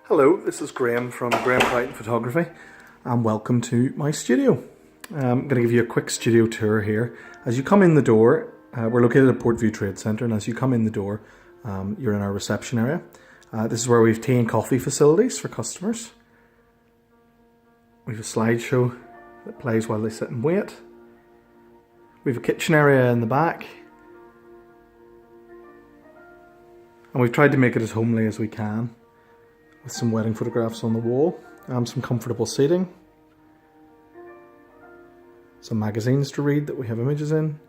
Hello, this is Graham from Graham Crichton Photography and welcome to my studio. I'm going to give you a quick studio tour here. As you come in the door, we're located at Portview Trade Centre, and as you come in the door, you're in our reception area. This is where we have tea and coffee facilities for customers. We have a slideshow that plays while they sit and wait. We have a kitchen area in the back. And we've tried to make it as homely as we can, with some wedding photographs on the wall, some comfortable seating, some magazines to read that we have images in.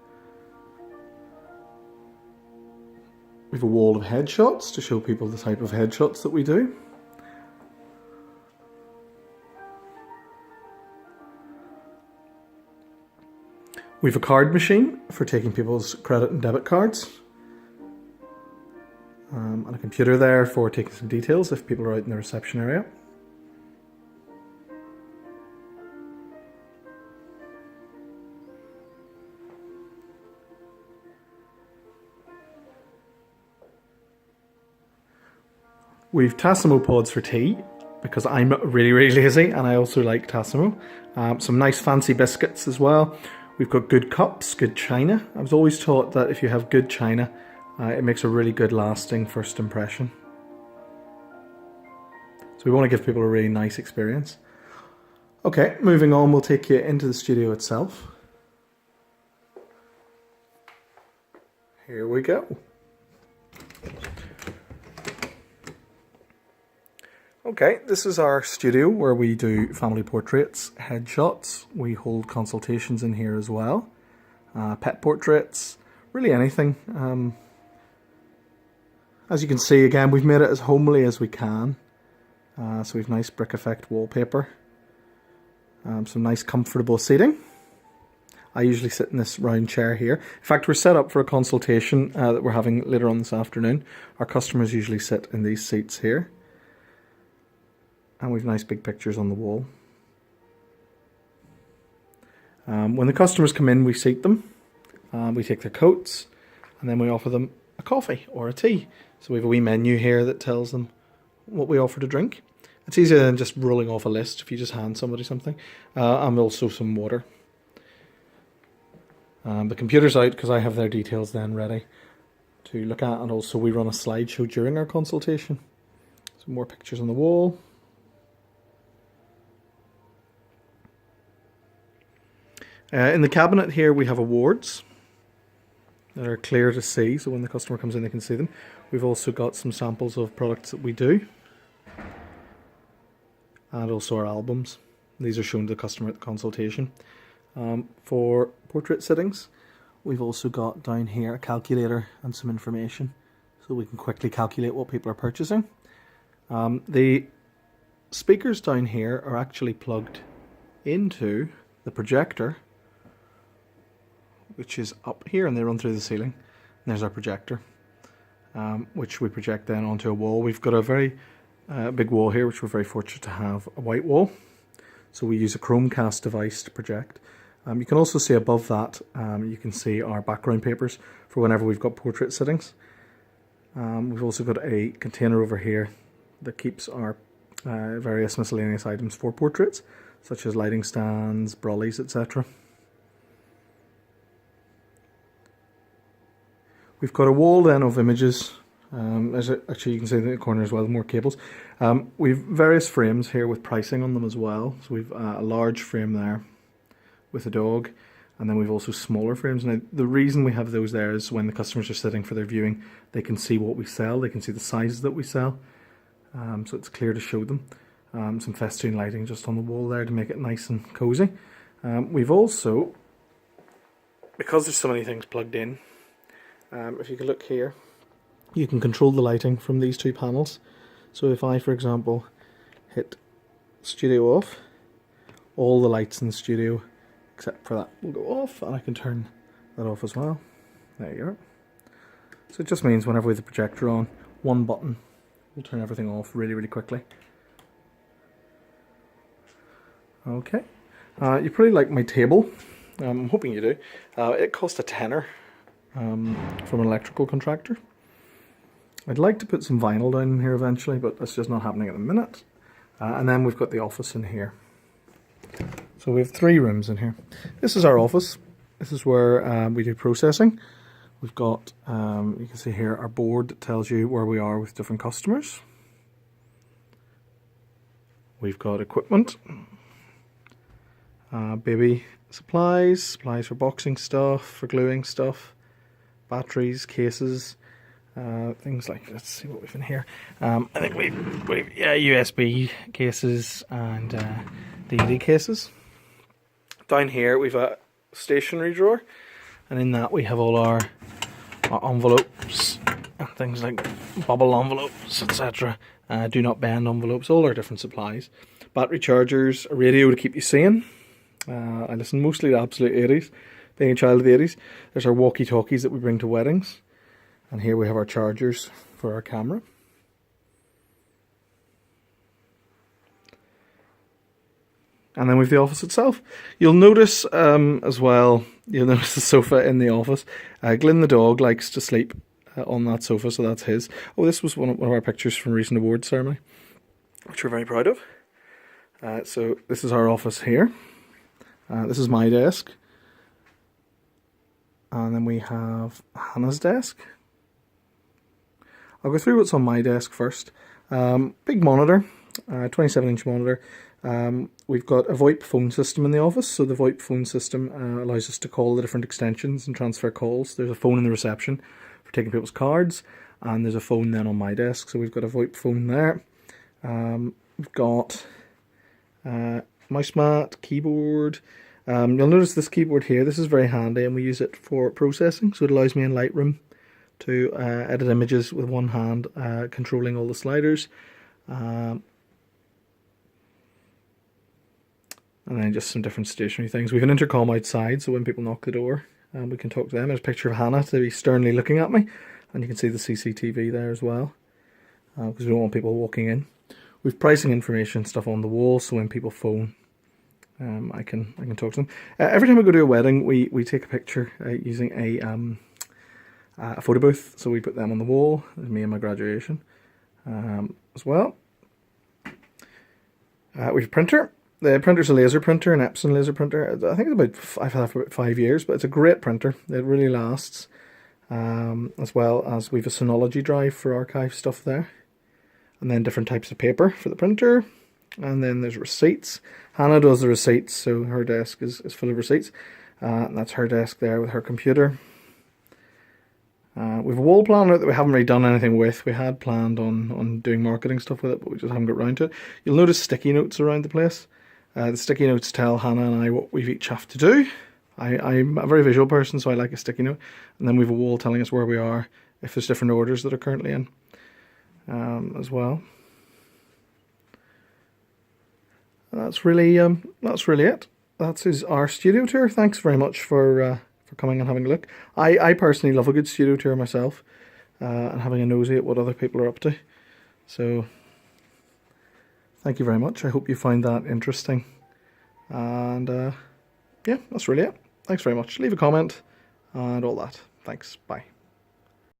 We have a wall of headshots to show people the type of headshots that we do. We have a card machine for taking people's credit and debit cards. And a computer there for taking some details if people are out in the reception area. We've Tassimo pods for tea because I'm really lazy and I also like Tassimo. Some nice fancy biscuits as well. We've got good cups, good china. I was always taught that if you have good china, it makes a really good lasting first impression. So we want to give people a really nice experience. Okay, moving on, we'll take you into the studio itself. Here we go. Okay, this is our studio where we do family portraits, headshots. We hold consultations in here as well. Pet portraits, really anything. As you can see, again, we've made it as homely as we can. So we've nice brick effect wallpaper. Some nice comfortable seating. I usually sit in this round chair here. In fact, we're set up for a consultation that we're having later on this afternoon. Our customers usually sit in these seats here. And we've nice big pictures on the wall. When the customers come in, we seat them. We take their coats, and then we offer them a coffee or a tea. So we have a wee menu here that tells them what we offer to drink. It's easier than just rolling off a list if you just hand somebody something. And also some water. The computer's out because I have their details then ready to look at, and also we run a slideshow during our consultation. Some more pictures on the wall. In the cabinet here we have awards that are clear to see, so when the customer comes in they can see them. We've also got some samples of products that we do, and also our albums. These are shown to the customer at the consultation. For portrait sittings, we've also got down here a calculator and some information, so we can quickly calculate what people are purchasing. The speakers down here are actually plugged into the projector, which is up here, and they run through the ceiling. And there's our projector, which we project then onto a wall. We've got a very big wall here, which we're very fortunate to have, a white wall. So we use a Chromecast device to project. You can also see above that, you can see our background papers for whenever we've got portrait sittings. We've also got a container over here that keeps our various miscellaneous items for portraits, such as lighting stands, brollies, etc. We've got a wall then of images. Actually, you can see in the corner as well, more cables. We've various frames here with pricing on them as well. So we've a large frame there with a dog, and then we've also smaller frames. Now, the reason we have those there is when the customers are sitting for their viewing, they can see what we sell, they can see the sizes that we sell. So it's clear to show them. Some festoon lighting just on the wall there to make it nice and cozy. We've also, because there's so many things plugged in, if you can look here, you can control the lighting from these two panels. So if I, for example, hit studio off, all the lights in the studio, except for that, will go off, and I can turn that off as well. There you go. So it just means whenever we have the projector on, one button will turn everything off really quickly. Okay. You probably like my table. I'm hoping you do. It cost a tenner from an electrical contractor. I'd like to put some vinyl down in here eventually, but that's just not happening at the minute. And then we've got the office in here. So we have 3 rooms in here. This is our office. This is where we do processing. We've got, you can see here, our board that tells you where we are with different customers. We've got equipment, baby supplies for boxing stuff, for gluing stuff, batteries, cases, things like, let's see what we've in here. I think we've USB cases and DVD cases. Down here we've a stationery drawer, and in that we have all our envelopes and things like bubble envelopes, etc. Do not bend envelopes, all our different supplies. Battery chargers, a radio to keep you sane. I listen mostly to absolute 80s, being a child of the 80s. There's our walkie-talkies that we bring to weddings. And here we have our chargers for our camera. And then we have the office itself. You'll notice as well, you'll notice the sofa in the office. Glyn the dog likes to sleep on that sofa, so that's his. Oh, this was one of our pictures from a recent awards ceremony, which we're very proud of. So this is our office here. This is my desk. And then we have Hannah's desk. I'll go through what's on my desk first. Big monitor, 27-inch monitor. We've got a VoIP phone system in the office, so the VoIP phone system allows us to call the different extensions and transfer calls. There's a phone in the reception for taking people's cards, and there's a phone then on my desk, so we've got a VoIP phone there. We've got mouse mat, keyboard. You'll notice this keyboard here, this is very handy, and we use it for processing, so it allows me in Lightroom to edit images with one hand, controlling all the sliders. And then just some different stationary things. We have an intercom outside, so when people knock the door, we can talk to them. There's a picture of Hannah to be sternly looking at me, and you can see the CCTV there as well, because we don't want people walking in. We've pricing information stuff on the wall, so when people phone, I can talk to them. Every time we go to a wedding, we take a picture using a photo booth, so we put them on the wall. There's me and my graduation as well. We have a printer. The printer's a laser printer, an Epson laser printer. I think I've had it for about 5 years, but it's a great printer. It really lasts. As well as we have a Synology drive for archive stuff there. And then different types of paper for the printer. And then there's receipts. Hannah does the receipts, so her desk is full of receipts. And that's her desk there with her computer. We have a wall planner that we haven't really done anything with. We had planned on doing marketing stuff with it, but we just haven't got around to it. You'll notice sticky notes around the place. The sticky notes tell Hannah and I what we each have to do. I'm a very visual person, so I like a sticky note. And then we have a wall telling us where we are, if there's different orders that are currently in as well. And that's really it. That is our studio tour. Thanks very much for coming and having a look. I personally love a good studio tour myself, and having a nosy at what other people are up to. So thank you very much. I hope you find that interesting. And yeah, that's really it. Thanks very much. Leave a comment and all that. Thanks. Bye.